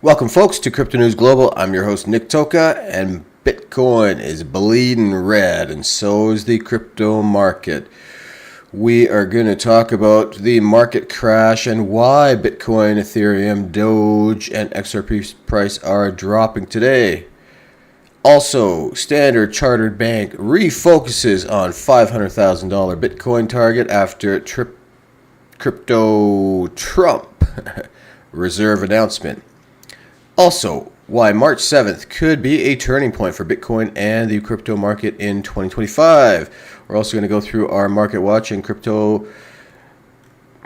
Welcome, folks, to Crypto News Global. I'm your host, Nick Toka, and Bitcoin is bleeding red, and so is the crypto market. We are going to talk about the market crash and why Bitcoin, Ethereum, Doge, and XRP price are dropping today. Also, Standard Chartered Bank refocuses on $500,000 Bitcoin target after crypto Trump reserve announcement. Also, why March 7th could be a turning point for Bitcoin and the crypto market in 2025. We're also going to go through our market watch and crypto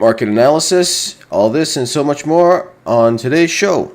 market analysis. All this and so much more on today's show.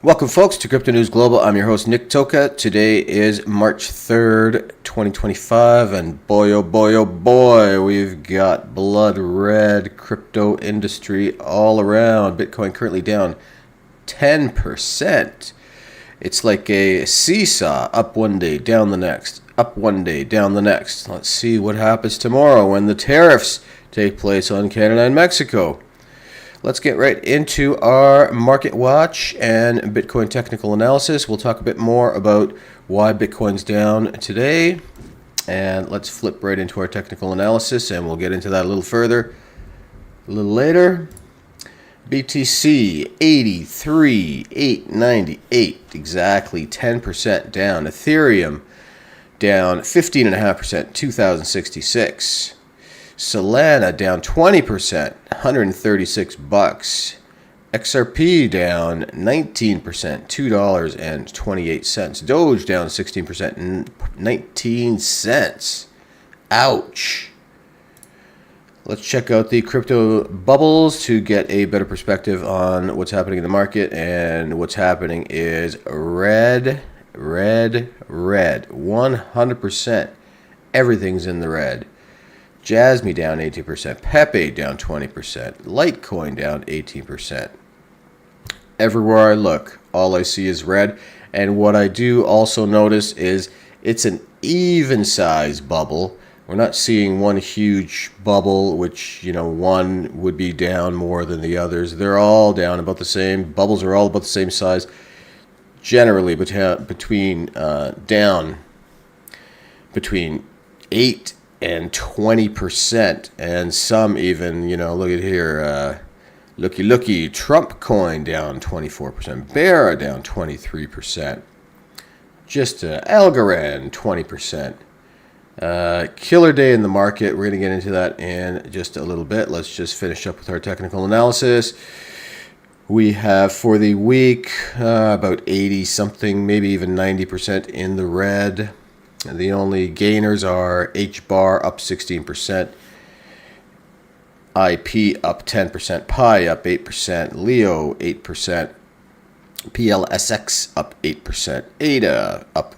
Welcome, folks, to Crypto News Global. I'm your host, Nick Toka. Today is March 3rd, 2025, and boy, oh boy, oh boy, we've got blood red crypto industry all around. Bitcoin currently down 10%. It's like a seesaw, up one day, down the next, up one day, down the next. Let's see what happens tomorrow when the tariffs take place on Canada and Mexico. Let's get right into our market watch and Bitcoin technical analysis. We'll talk a bit more about why Bitcoin's down today. And let's flip right into our technical analysis, and we'll get into that a little further a little later. BTC 83,898, exactly 10% down. Ethereum down 15.5%, 2,066. Solana down 20%, $136. XRP down 19%, $2.28. Doge down 16%, 19 cents. Ouch. Let's check out the crypto bubbles to get a better perspective on what's happening in the market. And what's happening is red, red, red. 100%. Everything's in the red. Jasmy down 18%, Pepe down 20%, Litecoin down 18%. Everywhere I look, all I see is red. And what I do also notice is it's an even size bubble. We're not seeing one huge bubble, which, one would be down more than the others. They're all down about the same. Bubbles are all about the same size. Generally between 8 and 20%, and some even, look at here, looky, Trump coin down 24%, Bear down 23%, just Algorand 20%. Killer day in the market. We're going to get into that in just a little bit. Let's just finish up with our technical analysis. We have for the week about 80 something, maybe even 90% in the red. The only gainers are HBAR up 16%, IP up 10%, Pi up 8%, Leo 8%, PLSX up 8%, ADA up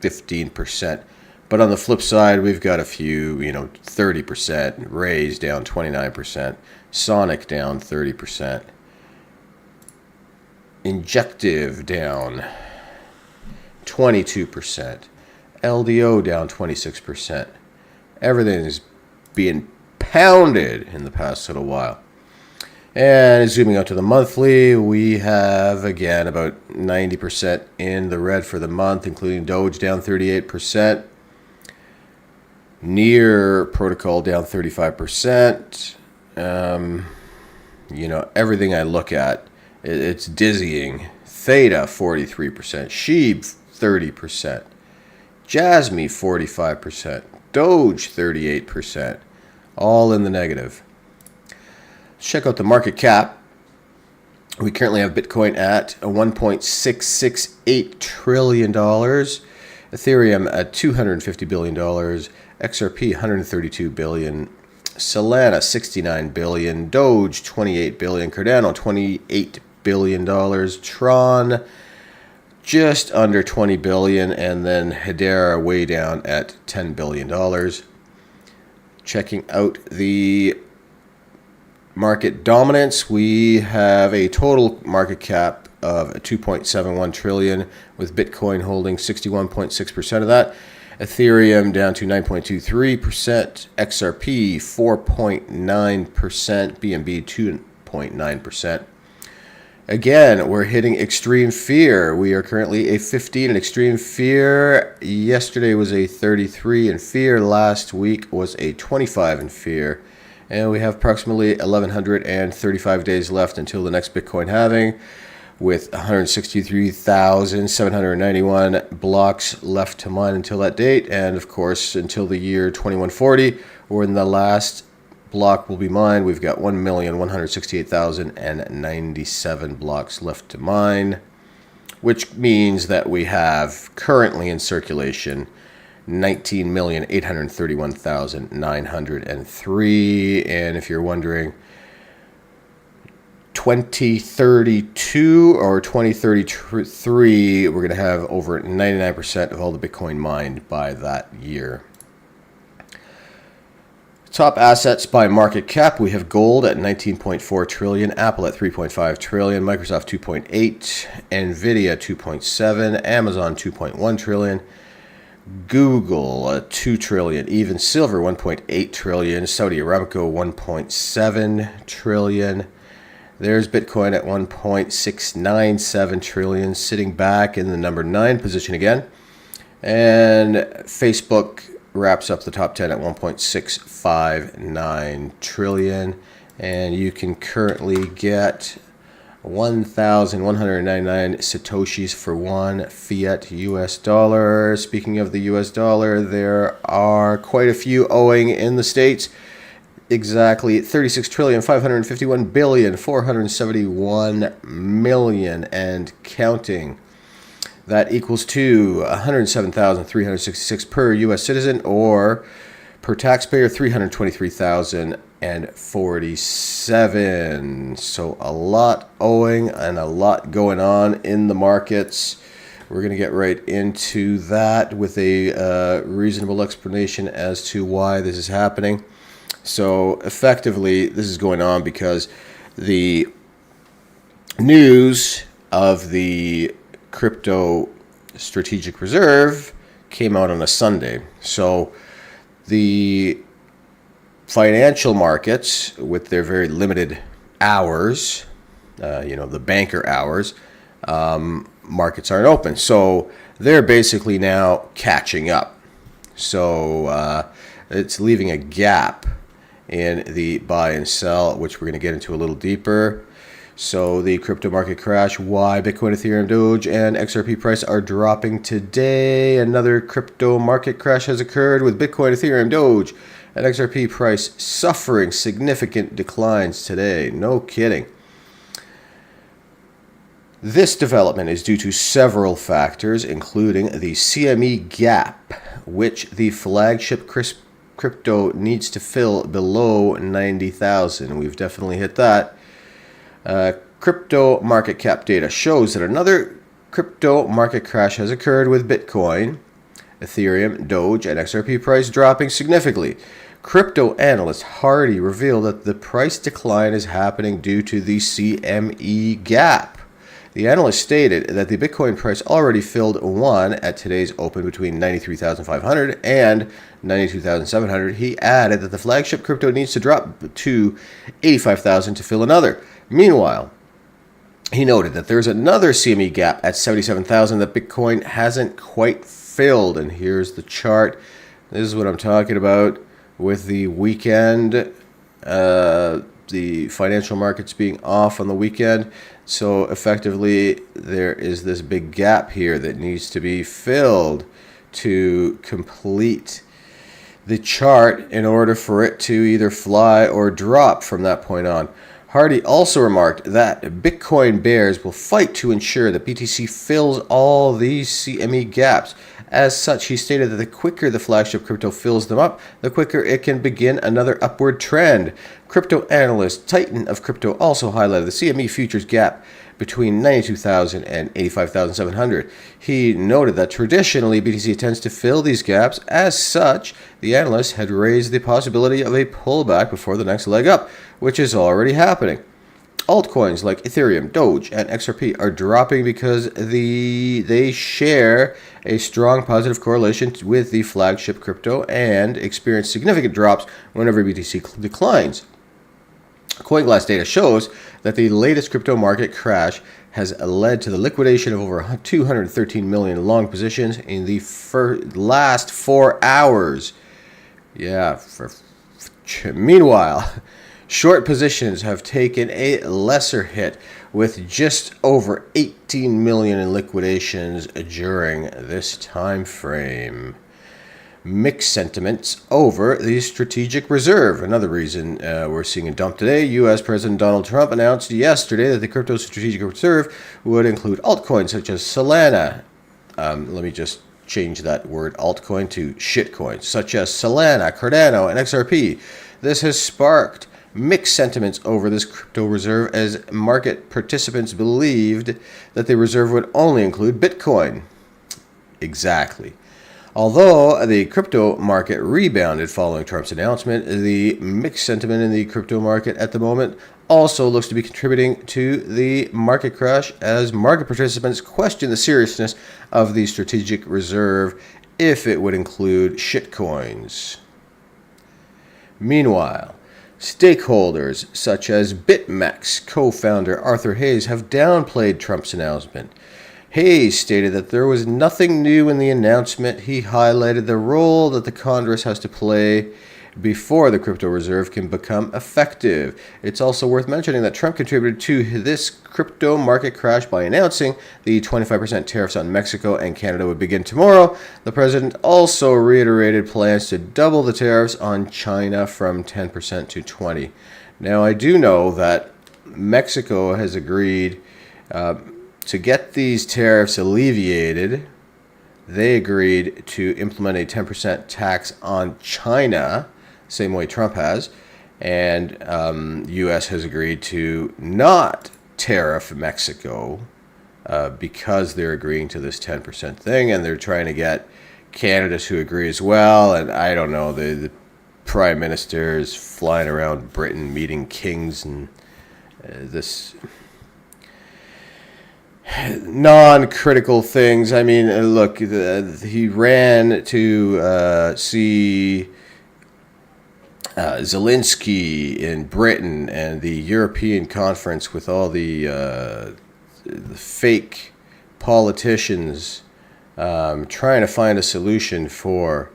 15%. But on the flip side, we've got a few, 30%, Rays down 29%, Sonic down 30%, Injective down 22%. LDO down 26%. Everything is being pounded in the past little while. And zooming out to the monthly, we have, again, about 90% in the red for the month, including Doge down 38%. Near Protocol down 35%. Everything I look at, it's dizzying. Theta 43%. Sheeb 30%. Jasmy 45%, Doge 38%, all in the negative. Let's check out the market cap. We currently have Bitcoin at $1.668 trillion, Ethereum at $250 billion, XRP $132 billion, Solana $69 billion, Doge $28 billion, Cardano $28 billion. Tron, just under $20 billion. And then Hedera way down at $10 billion. Checking out the market dominance, we have a total market cap of 2.71 trillion, with Bitcoin holding 61.6% of that. Ethereum down to 9.23%, XRP 4.9%, BNB 2.9%. Again, we're hitting extreme fear. We are currently a 15 in extreme fear. Yesterday was a 33 in fear. Last week was a 25 in fear. And we have approximately 1,135 days left until the next Bitcoin halving, with 163,791 blocks left to mine until that date. And of course, until the year 2140, when the last block will be mined, we've got 1,168,097 blocks left to mine, which means that we have currently in circulation 19,831,903. And if you're wondering, 2032 or 2033, we're going to have over 99% of all the Bitcoin mined by that year. Top assets by market cap, we have gold at 19.4 trillion, Apple at 3.5 trillion, Microsoft 2.8, Nvidia 2.7, Amazon 2.1 trillion, Google 2 trillion, even silver 1.8 trillion, Saudi Aramco 1.7 trillion. There's Bitcoin at 1.697 trillion, sitting back in the number 9 position again. And Facebook wraps up the top 10 at 1.659 trillion. And you can currently get 1,199 Satoshis for one fiat US dollar. Speaking of the US dollar, there are quite a few owing in the States. Exactly 36,551,471,000,000 and counting. That equals to 107,366 per U.S. citizen, or per taxpayer 323,047. So a lot owing and a lot going on in the markets. We're going to get right into that with a reasonable explanation as to why this is happening. So effectively, this is going on because the news of the crypto strategic reserve came out on a Sunday. So the financial markets, with their very limited hours, the banker hours, markets aren't open. So they're basically now catching up. So it's leaving a gap in the buy and sell, which we're going to get into a little deeper. So the crypto market crash, why Bitcoin, Ethereum, Doge, and XRP price are dropping today. Another crypto market crash has occurred, with Bitcoin, Ethereum, Doge, and XRP price suffering significant declines today. No kidding. This development is due to several factors, including the CME gap, which the flagship crypto needs to fill below 90,000. We've definitely hit that. Crypto market cap data shows that another crypto market crash has occurred, with Bitcoin, Ethereum, Doge, and XRP price dropping significantly. Crypto analyst Hardy revealed that the price decline is happening due to the CME gap. The analyst stated that the Bitcoin price already filled one at today's open between 93,500 and 92,700. He added that the flagship crypto needs to drop to 85,000 to fill another. Meanwhile, he noted that there's another CME gap at 77,000 that Bitcoin hasn't quite filled. And here's the chart. This is what I'm talking about with the weekend, the financial markets being off on the weekend. So effectively, there is this big gap here that needs to be filled to complete the chart in order for it to either fly or drop from that point on. Hardy also remarked that Bitcoin bears will fight to ensure that BTC fills all these CME gaps. As such, he stated that the quicker the flagship crypto fills them up, the quicker it can begin another upward trend. Crypto analyst Titan of Crypto also highlighted the CME futures gap between 92,000 and 85,700. He noted that traditionally BTC tends to fill these gaps. As such, the analyst had raised the possibility of a pullback before the next leg up, which is already happening. Altcoins like Ethereum, Doge, and XRP are dropping because they share a strong positive correlation with the flagship crypto and experience significant drops whenever BTC declines. CoinGlass data shows that the latest crypto market crash has led to the liquidation of over 213 million long positions in the last 4 hours. Meanwhile, short positions have taken a lesser hit, with just over 18 million in liquidations during this time frame. Mixed sentiments over the strategic reserve. Another reason we're seeing a dump today. U.S. President Donald Trump announced yesterday that the crypto strategic reserve would include altcoins such as Solana. Let me just change that word altcoin to shitcoins, such as Solana, Cardano, and XRP. This has sparked mixed sentiments over this crypto reserve, as market participants believed that the reserve would only include Bitcoin. Exactly. Although the crypto market rebounded following Trump's announcement, the mixed sentiment in the crypto market at the moment also looks to be contributing to the market crash, as market participants question the seriousness of the strategic reserve if it would include shitcoins. Meanwhile, stakeholders such as BitMEX co-founder Arthur Hayes have downplayed Trump's announcement. Hayes stated that there was nothing new in the announcement. He highlighted the role that the Congress has to play before the crypto reserve can become effective. It's also worth mentioning that Trump contributed to this crypto market crash by announcing the 25% tariffs on Mexico and Canada would begin tomorrow. The president also reiterated plans to double the tariffs on China from 10% to 20%. Now, I do know that Mexico has agreed to get these tariffs alleviated. They agreed to implement a 10% tax on China, same way Trump has, and U.S. has agreed to not tariff Mexico because they're agreeing to this 10% thing, and they're trying to get Canada to agree as well. And I don't know, the prime minister is flying around Britain meeting kings and this non-critical things. I mean, look, he ran to see Zelensky in Britain and the European conference with all the fake politicians trying to find a solution for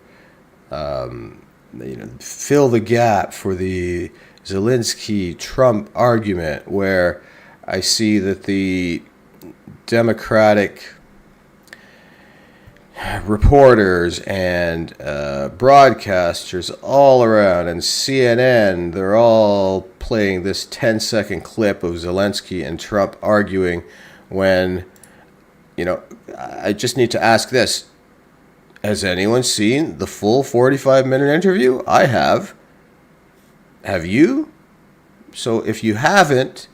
fill the gap for the Zelensky-Trump argument, where I see that the Democratic reporters and broadcasters all around, and CNN, they're all playing this 10-second clip of Zelensky and Trump arguing when, I just need to ask this. Has anyone seen the full 45-minute interview? I have. Have you? So if you haven't,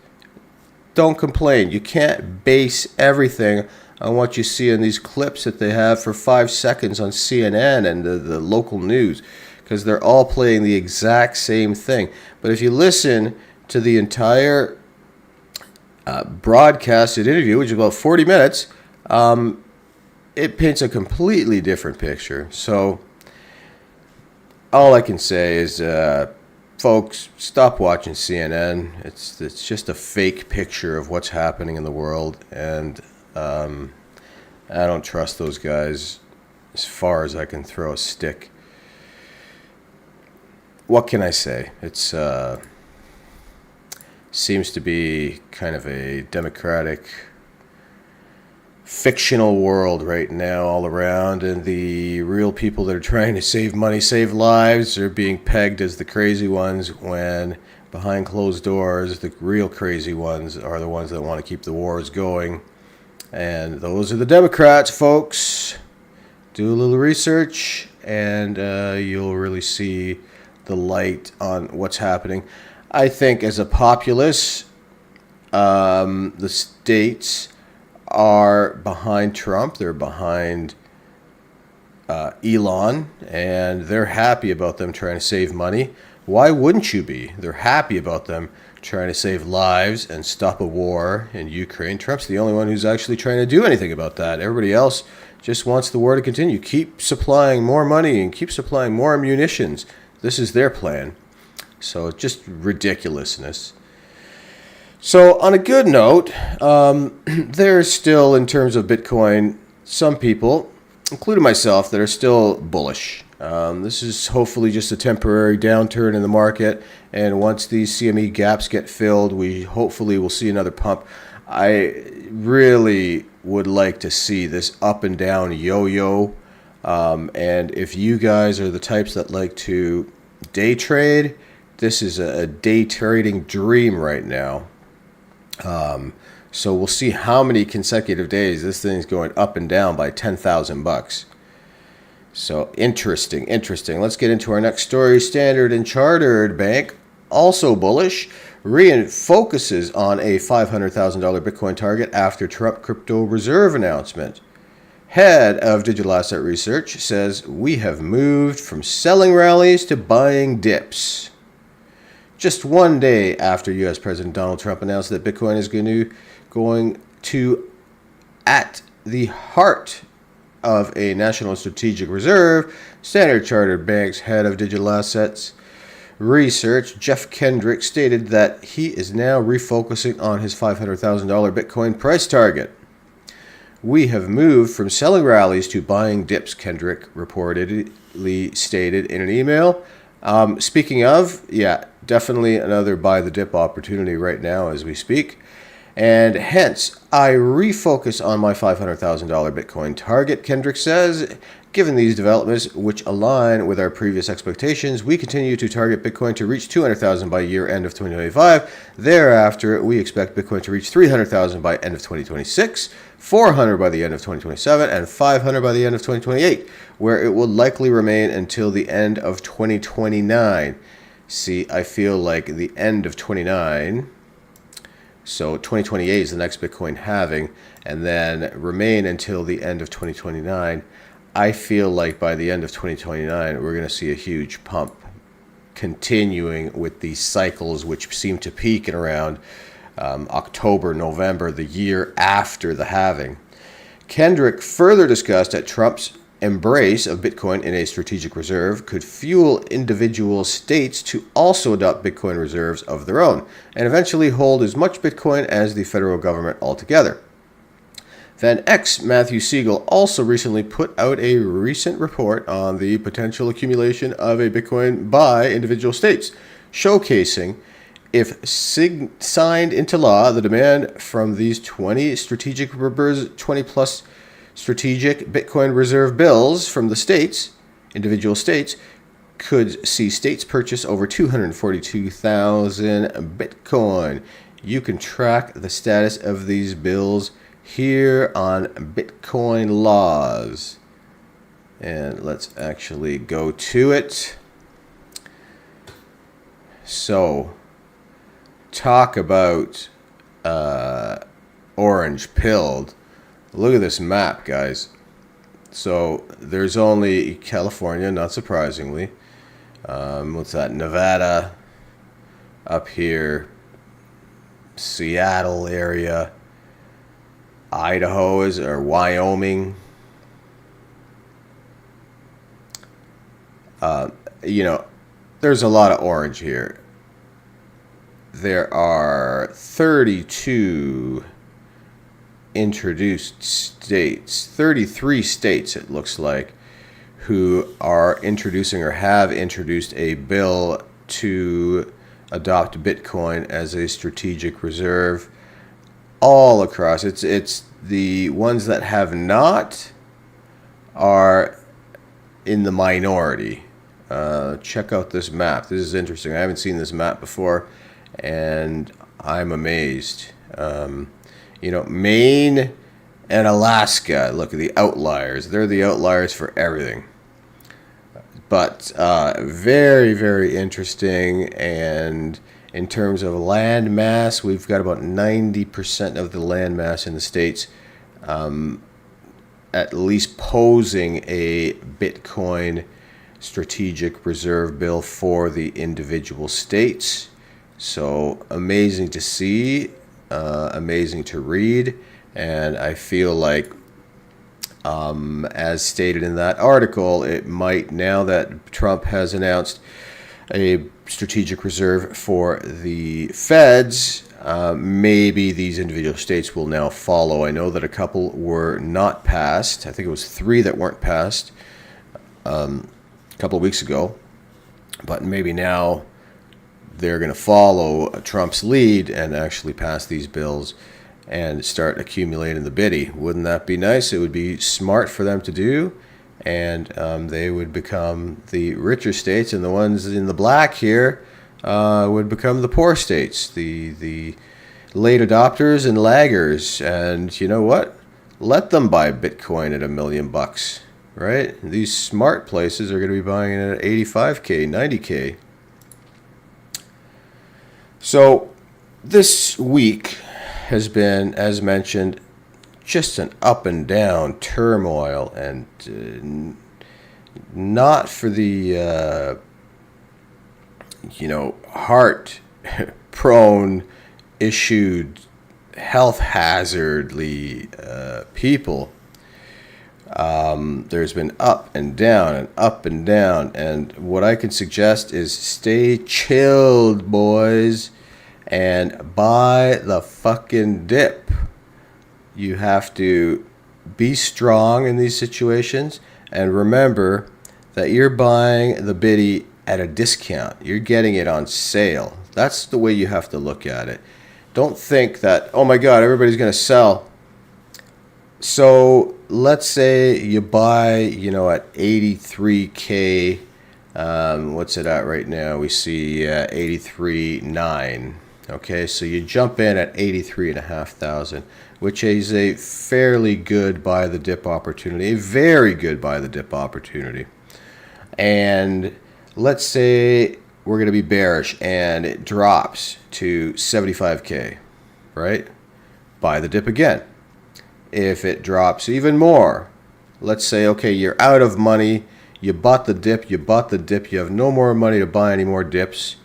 don't complain. You can't base everything on what you see in these clips that they have for 5 seconds on CNN and the local news, because they're all playing the exact same thing. But if you listen to the entire broadcasted interview, which is about 40 minutes, it paints a completely different picture. So all I can say is, folks, stop watching CNN. It's just a fake picture of what's happening in the world, and I don't trust those guys as far as I can throw a stick. What can I say? It's seems to be kind of a democratic fictional world right now all around, and the real people that are trying to save money, save lives, are being pegged as the crazy ones, when behind closed doors the real crazy ones are the ones that want to keep the wars going. And those are the Democrats, folks. Do a little research and you'll really see the light on what's happening. I think as a populace, the states are behind Trump. They're behind Elon, and they're happy about them trying to save money. Why wouldn't you be? They're happy about them trying to save lives and stop a war in Ukraine. Trump's the only one who's actually trying to do anything about that. Everybody else just wants the war to continue. Keep supplying more money and keep supplying more munitions. This is their plan. So just ridiculousness. So on a good note, there's still, in terms of Bitcoin, some people, including myself, that are still bullish. This is hopefully just a temporary downturn in the market, and once these CME gaps get filled, we hopefully will see another pump. I really would like to see this up and down yo-yo, and if you guys are the types that like to day trade, this is a day trading dream right now. So we'll see how many consecutive days this thing's going up and down by $10,000. So interesting. Let's get into our next story. Standard & Chartered Bank, also bullish, focuses on a $500,000 Bitcoin target after Trump crypto reserve announcement. Head of digital asset research says we have moved from selling rallies to buying dips. Just one day after U.S. President Donald Trump announced that Bitcoin is going to at the heart of a national strategic reserve, Standard Chartered Bank's head of digital assets research, Jeff Kendrick, stated that he is now refocusing on his $500,000 Bitcoin price target. We have moved from selling rallies to buying dips, Kendrick reportedly stated in an email. Speaking of, definitely another buy the dip opportunity right now as we speak. And hence, I refocus on my $500,000 Bitcoin target, Kendrick says. Given these developments, which align with our previous expectations, we continue to target Bitcoin to reach $200,000 by year end of 2025. Thereafter, we expect Bitcoin to reach $300,000 by end of 2026, $400 by the end of 2027, and $500 by the end of 2028, where it will likely remain until the end of 2029. See, I feel like the end of 29... So 2028 is the next Bitcoin halving, and then remain until the end of 2029. I feel like by the end of 2029, we're going to see a huge pump, continuing with these cycles, which seem to peak at around October, November, the year after the halving. Kendrick further discussed that Trump's embrace of Bitcoin in a strategic reserve could fuel individual states to also adopt Bitcoin reserves of their own and eventually hold as much Bitcoin as the federal government altogether. Van Eck's Matthew Siegel also recently put out a recent report on the potential accumulation of a Bitcoin by individual states, showcasing, if signed into law, the demand from these 20 plus strategic Bitcoin reserve bills from the states, individual states, could see states purchase over 242,000 Bitcoin. You can track the status of these bills here on Bitcoin Laws. And let's actually go to it. So, talk about orange pilled. Look at this map, guys. So there's only California, not surprisingly. What's that? Nevada, up here, Seattle area, Idaho or Wyoming. There's a lot of orange here. There are 32 introduced states, 33 states it looks like, who are introducing or have introduced a bill to adopt Bitcoin as a strategic reserve all across. It's the ones that have not are in the minority. Check out this map. This is interesting. I haven't seen this map before, and I'm amazed. Maine and Alaska, look at the outliers. They're the outliers for everything. But very, very interesting. And In terms of land mass, we've got about 90% of the land mass in the States at least posing a Bitcoin strategic reserve bill for the individual states. So amazing to see, amazing to read, and I feel like, as stated in that article, it might, now that Trump has announced a strategic reserve for the feds, maybe these individual states will now follow. I know that a couple were not passed. I think it was 3 that weren't passed a couple of weeks ago. But maybe now they're going to follow Trump's lead and actually pass these bills and start accumulating the biddy. Wouldn't that be nice? It would be smart for them to do. And they would become the richer states, and the ones in the black here would become the poor states, the late adopters and laggers. And you know what? Let them buy Bitcoin at $1 million, right? These smart places are going to be buying it at 85K, 90K. So this week has been, as mentioned, just an up and down turmoil, and not for the heart prone, issued, health hazardly people. There's been up and down and up and down, and what I can suggest is stay chilled, boys, and buy the fucking dip. You have to be strong in these situations, and remember that you're buying the biddy at a discount. You're getting it on sale. That's the way you have to look at it. Don't think that, oh my God, everybody's going to sell. So let's say you buy, at 83K. What's it at right now? We see 83.9. Okay, so you jump in at 83,500, which is a fairly good buy the dip opportunity, a very good buy the dip opportunity. And let's say we're going to be bearish and it drops to 75K, right? Buy the dip again. If it drops even more, let's say, okay, you're out of money, you bought the dip, you have no more money to buy any more dips.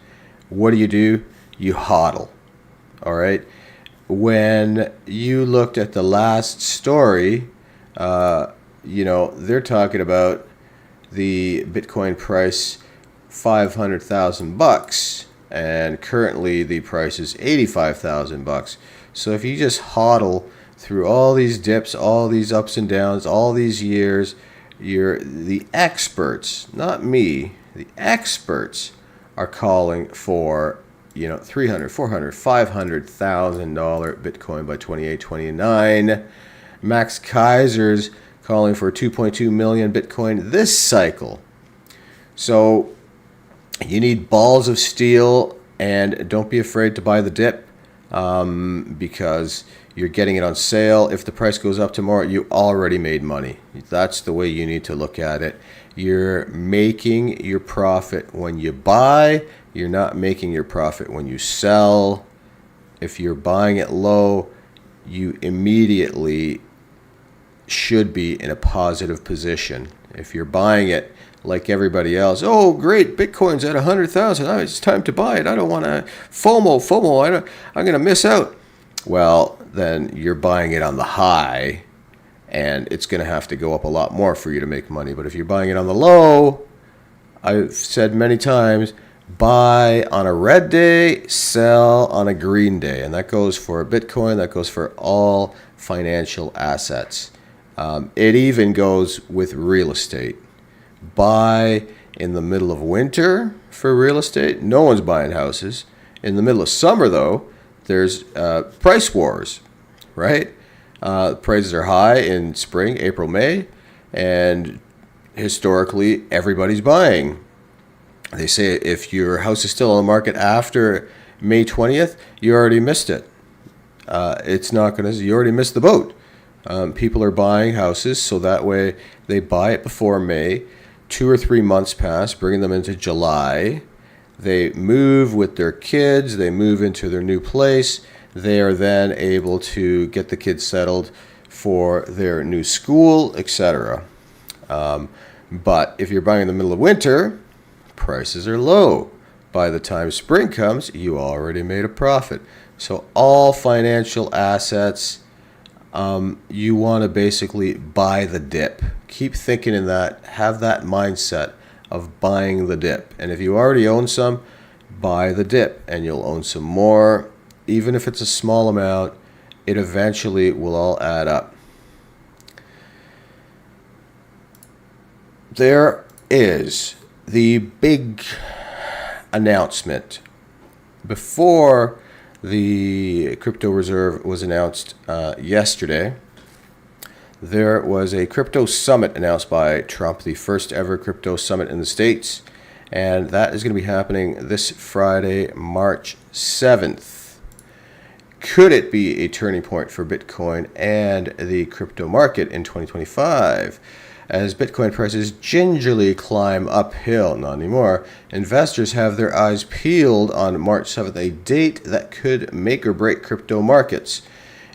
What do? You hodl, all right? When you looked at the last story, they're talking about the Bitcoin price $500,000, and currently the price is $85,000. So if you just hodl through all these dips, all these ups and downs, all these years, the experts, not me, the experts are calling for $300,000, $400,000, $500,000 Bitcoin by 28, 29. Max Kaiser's calling for 2.2 million Bitcoin this cycle. So you need balls of steel, and don't be afraid to buy the dip, because you're getting it on sale. If the price goes up tomorrow, you already made money. That's the way you need to look at it. You're making your profit when you buy. You're not making your profit when you sell. If you're buying it low, you immediately should be in a positive position. If you're buying it like everybody else, oh great, Bitcoin's at 100,000. Oh, it's time to buy it. I don't want to FOMO. I'm going to miss out. Well, then you're buying it on the high, and it's going to have to go up a lot more for you to make money. But if you're buying it on the low, I've said many times, buy on a red day, sell on a green day. And that goes for Bitcoin, that goes for all financial assets. It even goes with real estate. Buy in the middle of winter for real estate. No one's buying houses. In the middle of summer, though, there's price wars, right? Prices are high in spring, April, May, and historically everybody's buying. They say if your house is still on the market after May 20th, you already missed it. You already missed the boat. People are buying houses, so that way they buy it before May. 2 or 3 months pass, bringing them into July. They move with their kids. They move into their new place. They are then able to get the kids settled for their new school, etc. But if you're buying in the middle of winter, prices are low. By the time spring comes, you already made a profit. So all financial assets, you want to basically buy the dip. Keep thinking in that. Have that mindset of buying the dip. And if you already own some, buy the dip, and you'll own some more. Even if it's a small amount, it eventually will all add up. There is the big announcement. Before the crypto reserve was announced yesterday, there was a crypto summit announced by Trump, the first ever crypto summit in the States, and that is going to be happening this Friday, March 7th. Could it be a turning point for Bitcoin and the crypto market in 2025? As Bitcoin prices gingerly climb uphill, not anymore, investors have their eyes peeled on March 7th, a date that could make or break crypto markets.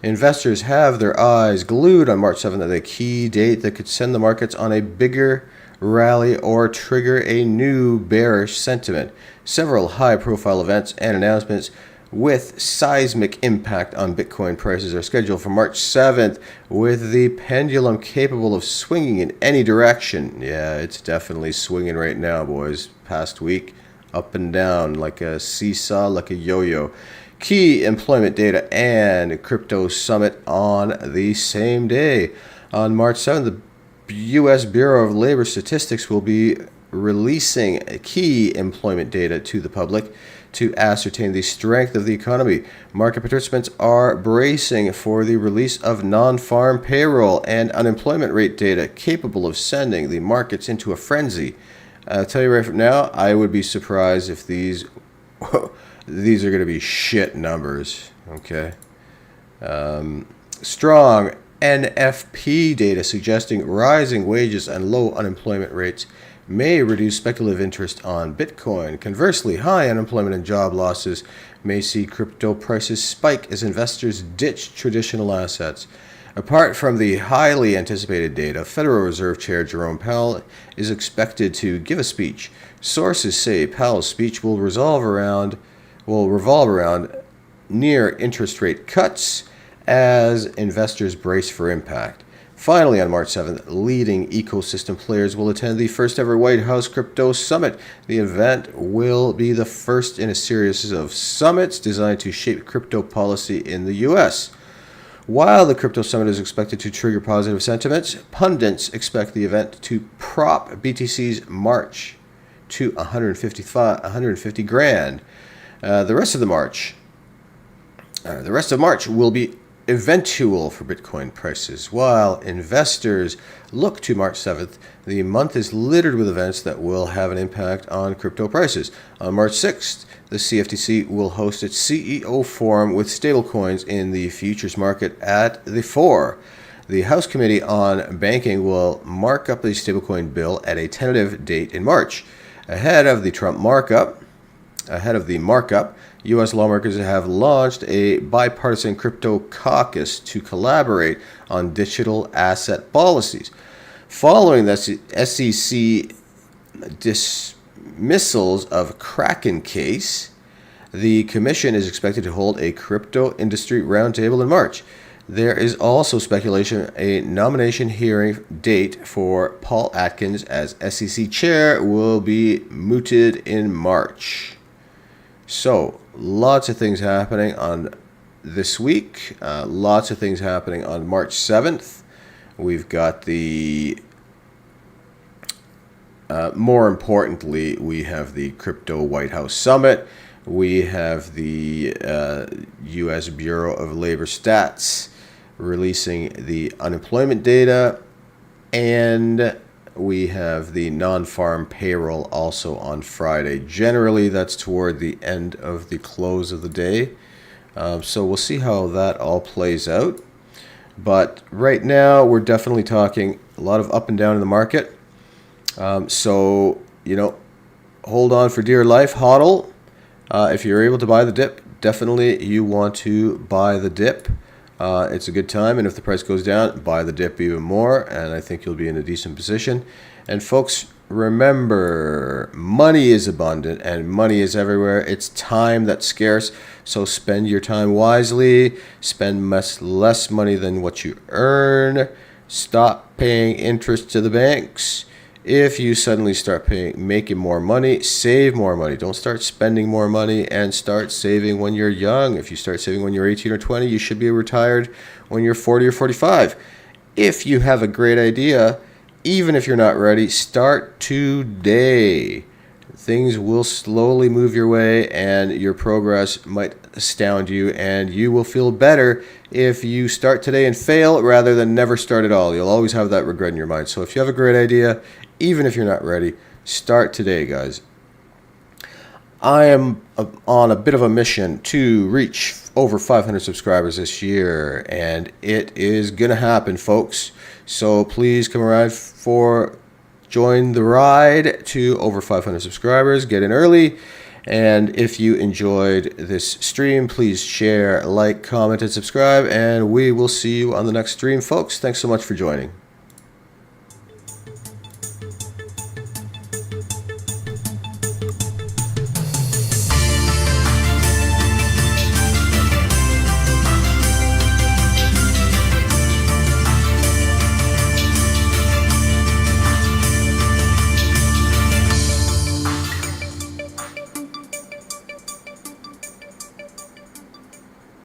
Investors have their eyes glued on March 7th as a key date that could send the markets on a bigger rally or trigger a new bearish sentiment. Several high-profile events and announcements with seismic impact on Bitcoin prices are scheduled for March 7th, with the pendulum capable of swinging in any direction. Yeah, it's definitely swinging right now, boys. Past week, up and down like a seesaw, like a yo-yo. Key employment data and crypto summit on the same day. On March 7th, the U.S. Bureau of Labor Statistics will be releasing key employment data to the public to ascertain the strength of the economy. Market participants are bracing for the release of non-farm payroll and unemployment rate data capable of sending the markets into a frenzy. I'll tell you right from now, I would be surprised if these are going to be shit numbers. Okay. Strong NFP data suggesting rising wages and low unemployment rates may reduce speculative interest on Bitcoin. Conversely, high unemployment and job losses may see crypto prices spike as investors ditch traditional assets. Apart from the highly anticipated data, Federal Reserve Chair Jerome Powell is expected to give a speech. Sources say Powell's speech will revolve around near interest rate cuts as investors brace for impact. Finally, on March 7th, leading ecosystem players will attend the first ever White House Crypto Summit. The event will be the first in a series of summits designed to shape crypto policy in the U.S. While the Crypto Summit is expected to trigger positive sentiments, pundits expect the event to prop BTC's march to 150 grand. The rest of March will be eventual for Bitcoin prices. While investors look to March 7th, the month is littered with events that will have an impact on crypto prices. On March 6th, the CFTC will host its CEO forum with stablecoins in the futures market at the 4. The House Committee on Banking will mark up the stablecoin bill at a tentative date in March. Ahead of the markup, U.S. lawmakers have launched a bipartisan crypto caucus to collaborate on digital asset policies. Following the SEC dismissals of Kraken case, the commission is expected to hold a crypto industry roundtable in March. There is also speculation a nomination hearing date for Paul Atkins as SEC chair will be mooted in March. So, lots of things happening on this week. Lots of things happening on March 7th. We've got more importantly, we have the Crypto White House Summit. We have the U.S. Bureau of Labor Stats releasing the unemployment data. And we have the non-farm payroll also on Friday. Generally, that's toward the end of the close of the day. So we'll see how that all plays out. But right now, we're definitely talking a lot of up and down in the market. hold on for dear life, hodl. If you're able to buy the dip, definitely you want to buy the dip. It's a good time, and if the price goes down, buy the dip even more, and I think you'll be in a decent position. And folks, remember, money is abundant and money is everywhere. It's time that's scarce, so spend your time wisely. Spend less money than what you earn. Stop paying interest to the banks. If you suddenly start making more money, save more money. Don't start spending more money, and start saving when you're young. If you start saving when you're 18 or 20, you should be retired when you're 40 or 45. If you have a great idea, even if you're not ready, start today. Things will slowly move your way, and your progress might astound you, and you will feel better if you start today and fail rather than never start at all. You'll always have that regret in your mind. So if you have a great idea, even if you're not ready, start today, guys. I am on a bit of a mission to reach over 500 subscribers this year, and it is going to happen, folks. So please come around join the ride to over 500 subscribers. Get in early. And if you enjoyed this stream, please share, like, comment, and subscribe. And we will see you on the next stream, folks. Thanks so much for joining.